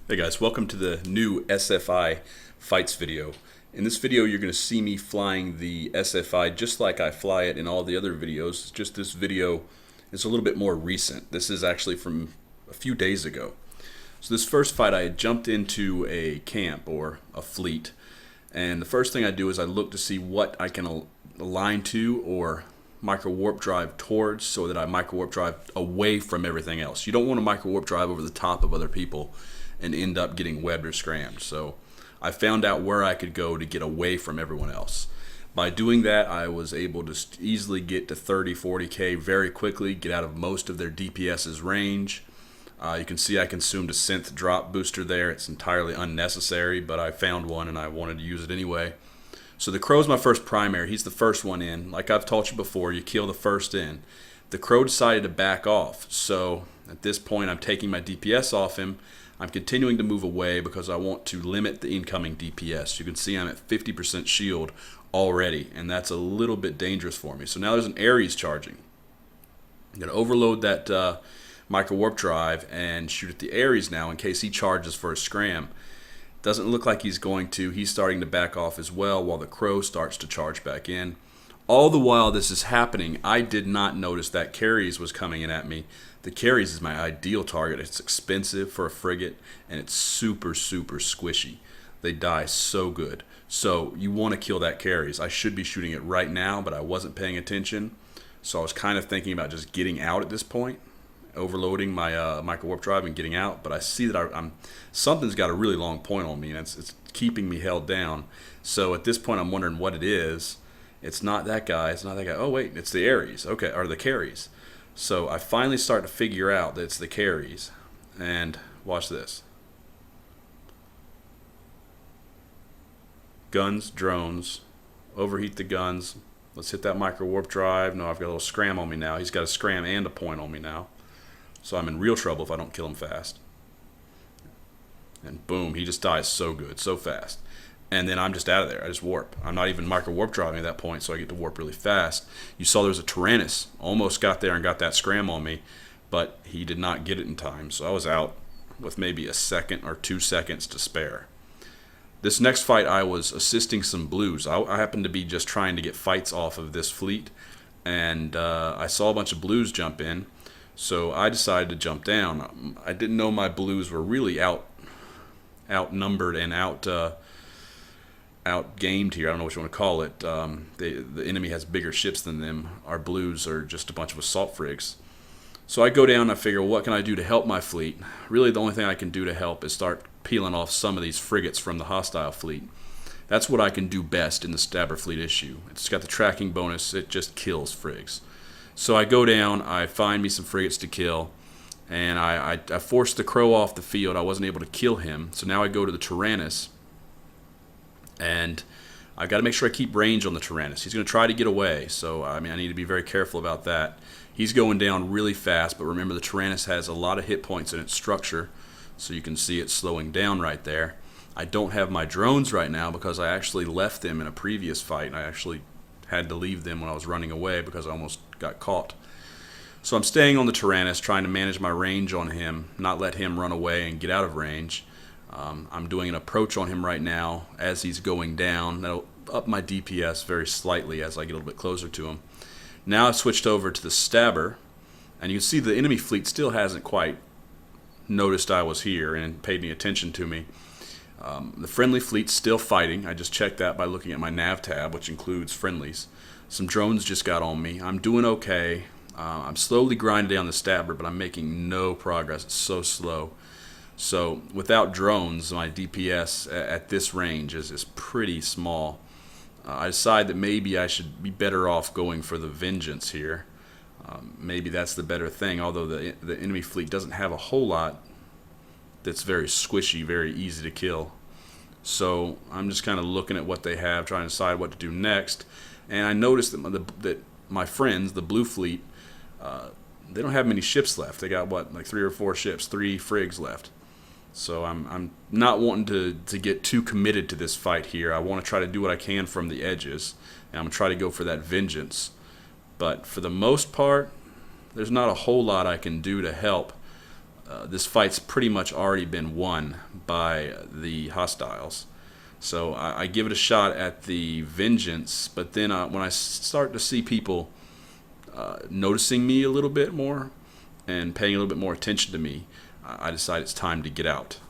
Hey guys, welcome to the new SFI fights video. In this video you're going to see me flying the SFI just like I fly it in all the other videos. Just this video is a little bit more recent. This is actually from a few days ago. So this first fight I had jumped into a camp or a fleet, and the first thing I do is I look to see what I can align to or micro warp drive towards so that I micro warp drive away from everything else. You don't want to micro warp drive over the top of other people and end up getting webbed or scrammed. So I found out where I could go to get away from everyone else. By doing that, I was able to easily get to 30-40K very quickly, get out of most of their DPS's range. You can see I consumed a synth drop booster there. It's entirely unnecessary, but I found one and I wanted to use it anyway. So the Crow's my first primary. He's the first one in. Like I've taught you before, you kill the first in. The Crow decided to back off, so at this point I'm taking my DPS off him. I'm continuing to move away because I want to limit the incoming DPS. You can see I'm at 50% shield already, and that's a little bit dangerous for me. So now there's an Ares charging. I'm going to overload that micro warp drive and shoot at the Ares now in case he charges for a scram. Doesn't look like he's going to. He's starting to back off as well while the Crow starts to charge back in. All the while this is happening, I did not notice that Carries was coming in at me. The Carries is my ideal target. It's expensive for a frigate, and it's super squishy. They die so good. So you want to kill that Carries. I should be shooting it right now, but I wasn't paying attention. So I was kind of thinking about just getting out at this point, overloading my micro warp drive and getting out. But I see that something's got a really long point on me, and it's keeping me held down. So at this point I'm wondering what it is. It's not that guy. It's not that guy. Oh wait, it's the Ares. Okay, or the Carries. So I finally start to figure out that it's the Carries. And watch this. Guns, drones, overheat the guns. Let's hit that micro warp drive. No, I've got a little scram on me now. He's got a scram and a point on me now. So I'm in real trouble if I don't kill him fast. And boom, he just dies so good, so fast. And then I'm just out of there. I just warp. I'm not even micro warp driving at that point, so I get to warp really fast. You saw there was a Tyrannus. Almost got there and got that scram on me, but he did not get it in time. So I was out with maybe a second or 2 seconds to spare. This next fight, I was assisting some blues. I happened to be just trying to get fights off of this fleet, and I saw a bunch of blues jump in, so I decided to jump down. I didn't know my blues were really outnumbered and outgamed here. I don't know what you want to call it. The enemy has bigger ships than them. Our blues are just a bunch of assault frigs. So I go down and I figure, well, what can I do to help my fleet? Really the only thing I can do to help is start peeling off some of these frigates from the hostile fleet. That's what I can do best in the Stabber fleet issue. It's got the tracking bonus. It just kills frigs. So I go down, I find me some frigates to kill, and I forced the Crow off the field. I wasn't able to kill him, so now I go to the Tyrannus. And I've got to make sure I keep range on the Tyrannus. He's going to try to get away, so I need to be very careful about that. He's going down really fast, but remember the Tyrannus has a lot of hit points in its structure, so you can see it slowing down right there. I don't have my drones right now because I actually left them in a previous fight, and I actually had to leave them when I was running away because I almost got caught. So I'm staying on the Tyrannus, trying to manage my range on him, not let him run away and get out of range. I'm doing an approach on him right now as he's going down. That'll up my DPS very slightly as I get a little bit closer to him. Now I've switched over to the Stabber, and you can see the enemy fleet still hasn't quite noticed I was here and paid any attention to me. The friendly fleet's still fighting. I just checked that by looking at my nav tab, which includes friendlies. Some drones just got on me. I'm doing okay. I'm slowly grinding down the Stabber, but I'm making no progress. It's so slow. So without drones, my DPS at this range is pretty small. I decide that maybe I should be better off going for the Vengeance here. Maybe that's the better thing, although the enemy fleet doesn't have a whole lot that's very squishy, very easy to kill. So I'm just kind of looking at what they have, trying to decide what to do next. And I noticed that my friends, the blue fleet, they don't have many ships left. They got, what, like 3 or 4 ships, 3 frigs left. So I'm not wanting to get too committed to this fight here. I want to try to do what I can from the edges, and I'm going to try to go for that Vengeance. But for the most part, there's not a whole lot I can do to help. This fight's pretty much already been won by the hostiles. So I give it a shot at the vengeance, but then when I start to see people noticing me a little bit more and paying a little bit more attention to me, I decide it's time to get out.